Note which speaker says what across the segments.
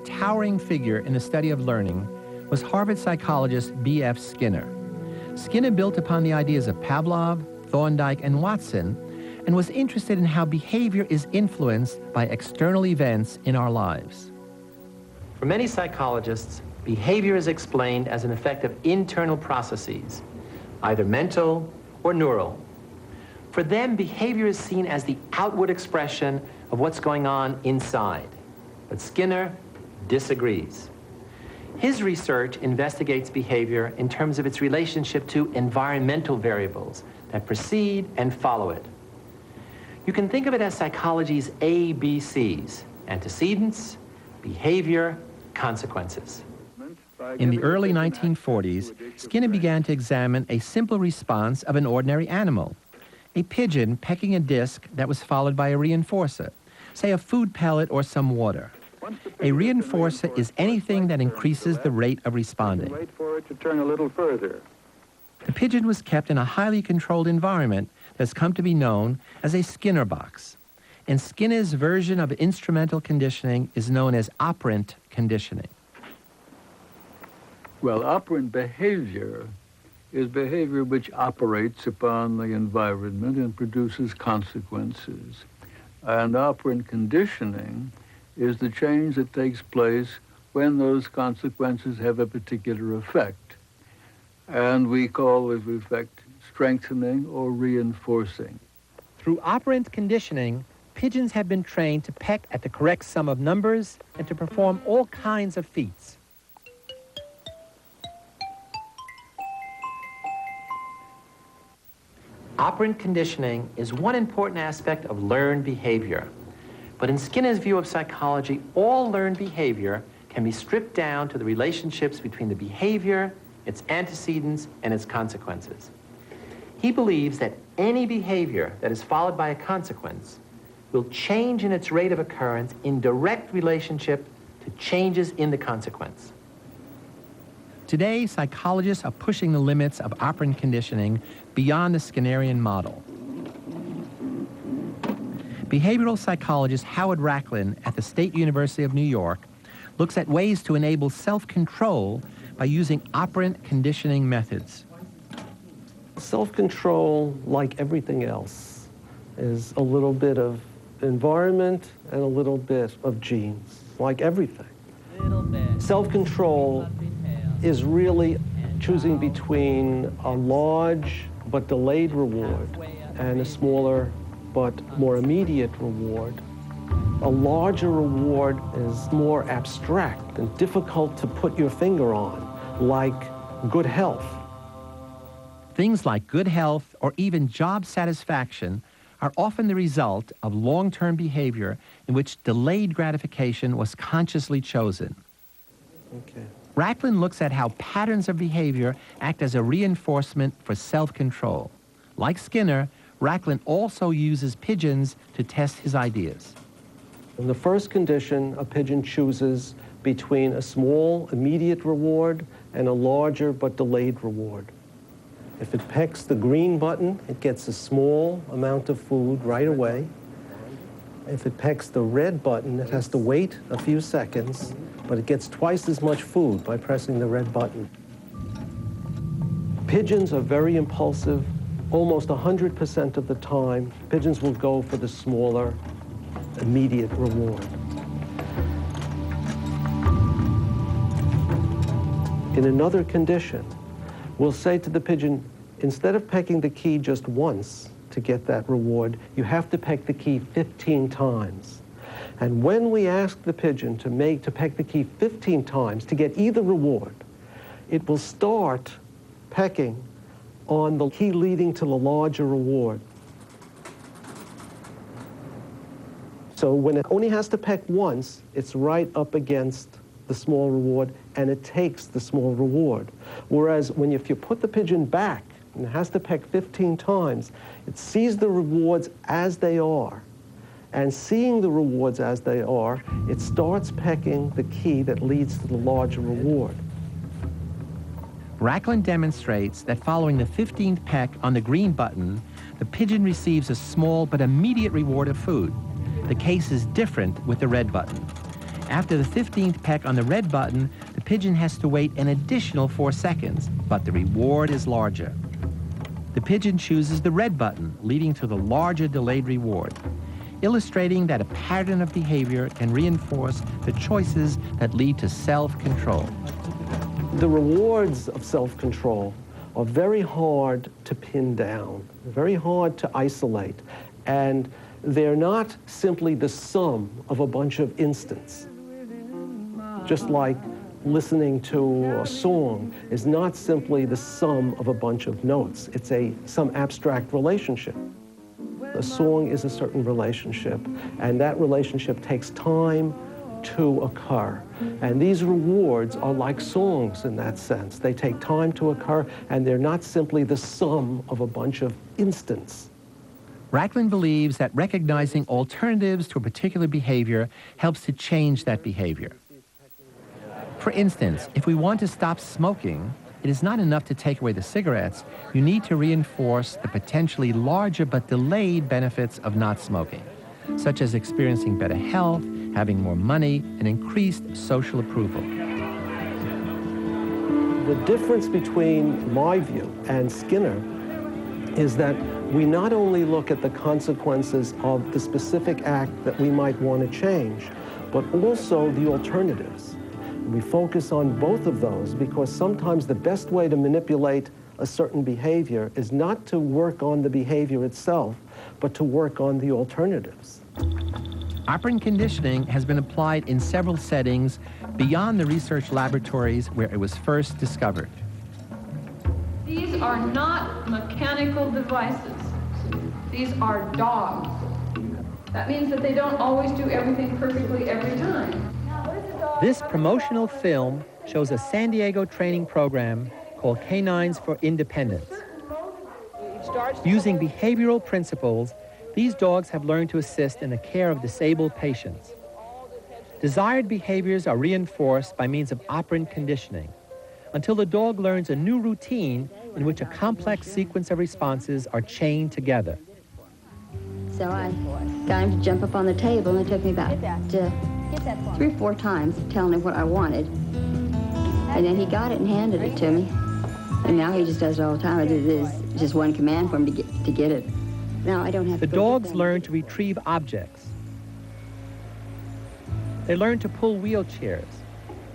Speaker 1: towering figure in the study of learning was Harvard psychologist B.F. Skinner. Skinner built upon the ideas of Pavlov, Thorndike, and Watson, and was interested in how behavior is influenced by external events in our lives. For many psychologists, behavior is explained as an effect of internal processes, either mental or neural. For them, behavior is seen as the outward expression of what's going on inside. But Skinner disagrees. His research investigates behavior in terms of its relationship to environmental variables that precede and follow it. You can think of it as psychology's ABCs: antecedents, behavior, consequences. In the early 1940s, Skinner began to examine a simple response of an ordinary animal, a pigeon pecking a disc that was followed by a reinforcer, say a food pellet or some water. A reinforcer is anything that increases the rate of responding.
Speaker 2: Wait for it to turn a little further.
Speaker 1: The pigeon was kept in a highly controlled environment that's come to be known as a Skinner box. And Skinner's version of instrumental conditioning is known as operant conditioning.
Speaker 2: Well, operant behavior is behavior which operates upon the environment and produces consequences. And operant conditioning is the change that takes place when those consequences have a particular effect. And we call this effect strengthening or reinforcing.
Speaker 1: Through operant conditioning, pigeons have been trained to peck at the correct sum of numbers and to perform all kinds of feats. Operant conditioning is one important aspect of learned behavior. But in Skinner's view of psychology, all learned behavior can be stripped down to the relationships between the behavior, its antecedents, and its consequences. He believes that any behavior that is followed by a consequence will change in its rate of occurrence in direct relationship to changes in the consequence. Today, psychologists are pushing the limits of operant conditioning beyond the Skinnerian model. Behavioral psychologist Howard Rachlin at the State University of New York looks at ways to enable self-control by using operant conditioning methods.
Speaker 3: Self-control, like everything else, is a little bit of environment and a little bit of genes, like everything. Self-control is really choosing between a large but delayed reward and a smaller but more immediate reward. A larger reward is more abstract and difficult to put your finger on, like good health.
Speaker 1: Things like good health or even job satisfaction are often the result of long-term behavior in which delayed gratification was consciously chosen.
Speaker 3: Okay.
Speaker 1: Rachlin looks at how patterns of behavior act as a reinforcement for self-control. Like Skinner, Rachlin also uses pigeons to test his ideas.
Speaker 3: In the first condition, a pigeon chooses between a small immediate reward and a larger but delayed reward. If it pecks the green button, it gets a small amount of food right away. If it pecks the red button, it has to wait a few seconds, but it gets twice as much food by pressing the red button. Pigeons are very impulsive. Almost 100% of the time, pigeons will go for the smaller, immediate reward. In another condition, we'll say to the pigeon, instead of pecking the key just once to get that reward, you have to peck the key 15 times. And when we ask the pigeon to peck the key 15 times to get either reward, it will start pecking on the key leading to the larger reward. So when it only has to peck once, it's right up against the small reward, and it takes the small reward. Whereas if you put the pigeon back and it has to peck 15 times, it sees the rewards as they are. And seeing the rewards as they are, it starts pecking the key that leads to the larger reward.
Speaker 1: Rachlin demonstrates that following the 15th peck on the green button, the pigeon receives a small but immediate reward of food. The case is different with the red button. After the 15th peck on the red button, the pigeon has to wait an additional 4 seconds, but the reward is larger. The pigeon chooses the red button, leading to the larger delayed reward, illustrating that a pattern of behavior can reinforce the choices that lead to self-control.
Speaker 3: The rewards of self-control are very hard to pin down, very hard to isolate, and they're not simply the sum of a bunch of instants. Just like listening to a song is not simply the sum of a bunch of notes. It's some abstract relationship. A song is a certain relationship, and that relationship takes time to occur. And these rewards are like songs in that sense. They take time to occur, and they're not simply the sum of a bunch of instants.
Speaker 1: Racklin believes that recognizing alternatives to a particular behavior helps to change that behavior. For instance, if we want to stop smoking, it is not enough to take away the cigarettes. You need to reinforce the potentially larger but delayed benefits of not smoking, such as experiencing better health, having more money, and increased social approval.
Speaker 3: The difference between my view and Skinner is that we not only look at the consequences of the specific act that we might want to change, but also the alternatives. We focus on both of those because sometimes the best way to manipulate a certain behavior is not to work on the behavior itself, but to work on the alternatives.
Speaker 1: Operant conditioning has been applied in several settings beyond the research laboratories where it was first discovered.
Speaker 4: These are not mechanical devices. These are dogs. That means that they don't always do everything perfectly every time.
Speaker 1: This promotional film shows a San Diego training program called Canines for Independence. Using behavioral principles, these dogs have learned to assist in the care of disabled patients. Desired behaviors are reinforced by means of operant conditioning until the dog learns a new routine in which a complex sequence of responses are chained together.
Speaker 5: So I got him to jump up on the table, and it took me about 3 or 4 times telling him what I wanted. And then he got it and handed it to me. And now he just does it all the time. It is just one command for him to get it. Now I don't have to.
Speaker 1: The dogs learn to retrieve objects. They learn to pull wheelchairs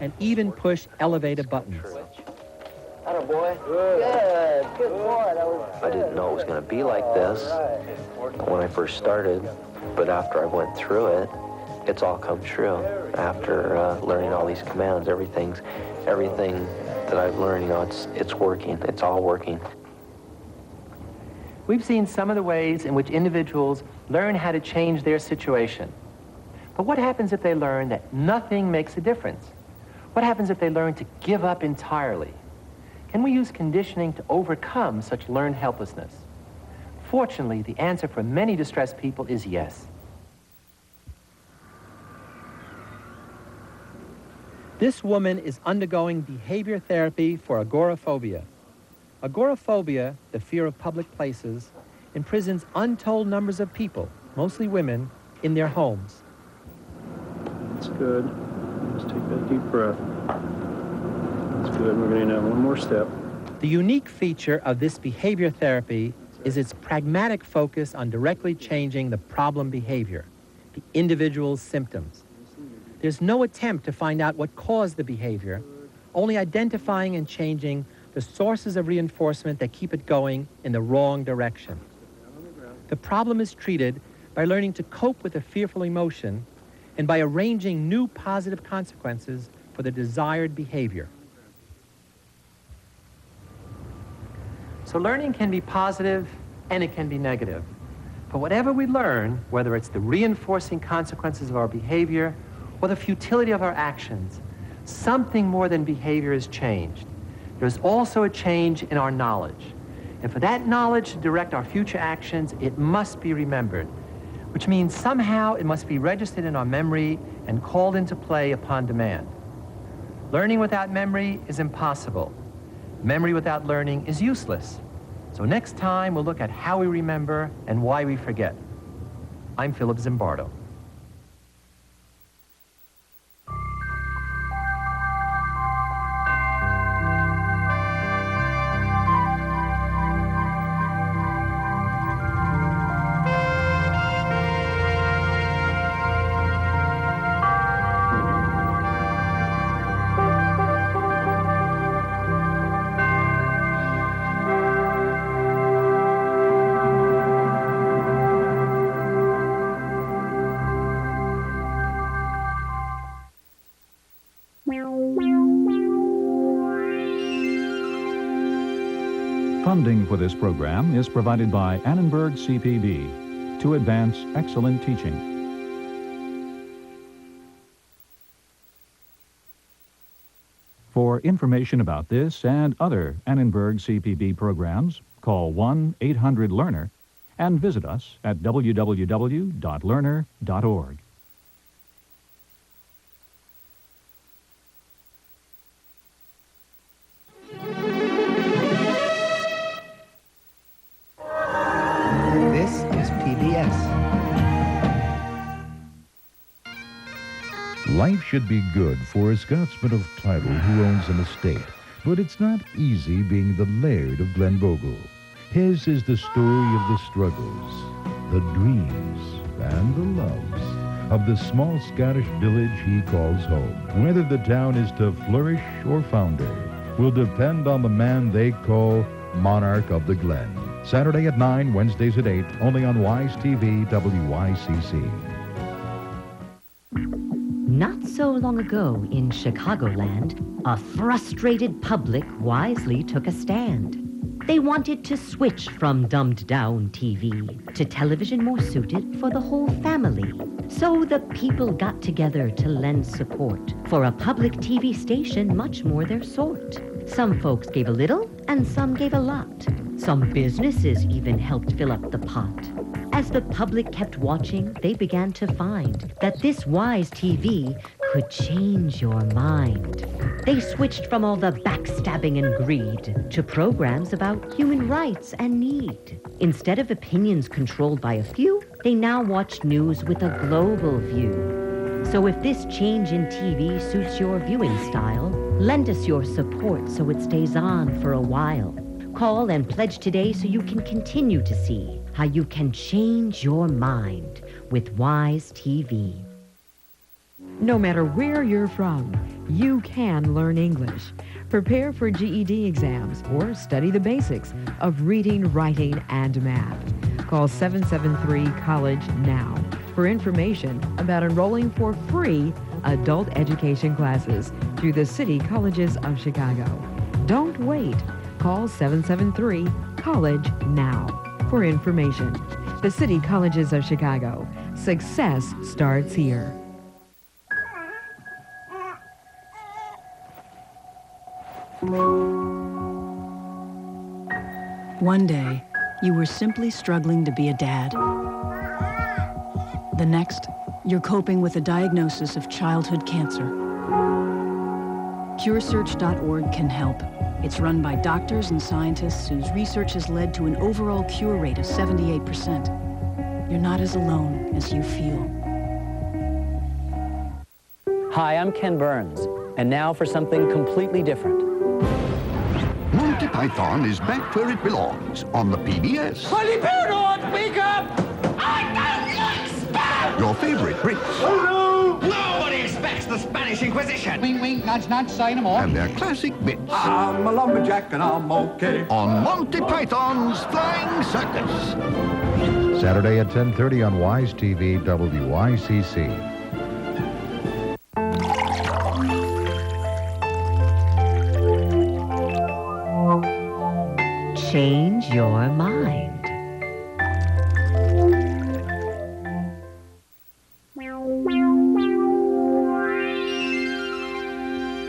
Speaker 1: and even push elevator buttons.
Speaker 6: Atta boy. Good. Good boy. I didn't know it was going to be like this when I first started, but after I went through it, it's all come true. After learning all these commands, everything that I've learned, it's working. It's all working.
Speaker 1: We've seen some of the ways in which individuals learn how to change their situation. But what happens if they learn that nothing makes a difference? What happens if they learn to give up entirely? Can we use conditioning to overcome such learned helplessness? Fortunately, the answer for many distressed people is yes. This woman is undergoing behavior therapy for agoraphobia. Agoraphobia, the fear of public places, imprisons untold numbers of people, mostly women, in their homes.
Speaker 7: That's good. Just take that deep breath. That's good. We're going to have one more step.
Speaker 1: The unique feature of this behavior therapy is its pragmatic focus on directly changing the problem behavior, the individual's symptoms. There's no attempt to find out what caused the behavior, only identifying and changing the sources of reinforcement that keep it going in the wrong direction. The problem is treated by learning to cope with a fearful emotion and by arranging new positive consequences for the desired behavior. So learning can be positive and it can be negative. But whatever we learn, whether it's the reinforcing consequences of our behavior or the futility of our actions, something more than behavior is changed. There's also a change in our knowledge. And for that knowledge to direct our future actions, it must be remembered, which means somehow it must be registered in our memory and called into play upon demand. Learning without memory is impossible. Memory without learning is useless. So next time, we'll look at how we remember and why we forget. I'm Philip Zimbardo.
Speaker 8: Funding for this program is provided by Annenberg CPB to advance excellent teaching. For information about this and other Annenberg CPB programs, call 1-800-LEARNER and visit us at www.learner.org.
Speaker 1: This is PBS.
Speaker 9: Life should be good for a Scotsman of title who owns an estate, but it's not easy being the Laird of Glenbogle. His is the story of the struggles, the dreams, and the loves of the small Scottish village he calls home. Whether the town is to flourish or founder will depend on the man they call Monarch of the Glen. Saturday at 9, Wednesdays at 8, only on Wise TV, WYCC.
Speaker 10: Not so long ago in Chicagoland, a frustrated public wisely took a stand. They wanted to switch from dumbed-down TV to television more suited for the whole family. So the people got together to lend support for a public TV station much more their sort. Some folks gave a little, and some gave a lot. Some businesses even helped fill up the pot. As the public kept watching, they began to find that this Wise TV could change your mind. They switched from all the backstabbing and greed to programs about human rights and need. Instead of opinions controlled by a few, they now watch news with a global view. So if this change in TV suits your viewing style, lend us your support so it stays on for a while. Call and pledge today so you can continue to see how you can change your mind with Wise TV.
Speaker 11: No matter where you're from, you can learn English. Prepare for GED exams or study the basics of reading, writing, and math. Call 773-COLLEGE now for information about enrolling for free adult education classes through the City Colleges of Chicago. Don't wait. Call 773-COLLEGE now for information. The City Colleges of Chicago. Success starts here.
Speaker 12: One day, you were simply struggling to be a dad. The next, you're coping with a diagnosis of childhood cancer. CureSearch.org can help. It's run by doctors and scientists whose research has led to an overall cure rate of 78%. You're not as alone as you feel.
Speaker 13: Hi, I'm Ken Burns, and now for something completely different.
Speaker 14: Monty Python is back where it belongs, on the PBS.
Speaker 15: Holy Python, wake up! I don't like spam!
Speaker 14: Your favorite Brits.
Speaker 15: Oh no! Nobody expects the Spanish Inquisition! Wink, wink, nudge, nudge, say no more.
Speaker 14: And their classic bits.
Speaker 15: I'm a lumberjack and I'm okay.
Speaker 14: On Monty Python's Flying Circus. Saturday at 10:30 on Wise TV, WYCC.
Speaker 10: Change your mind.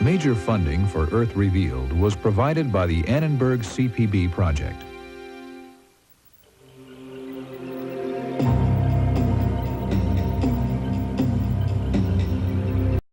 Speaker 16: Major funding for Earth Revealed was provided by the Annenberg CPB project.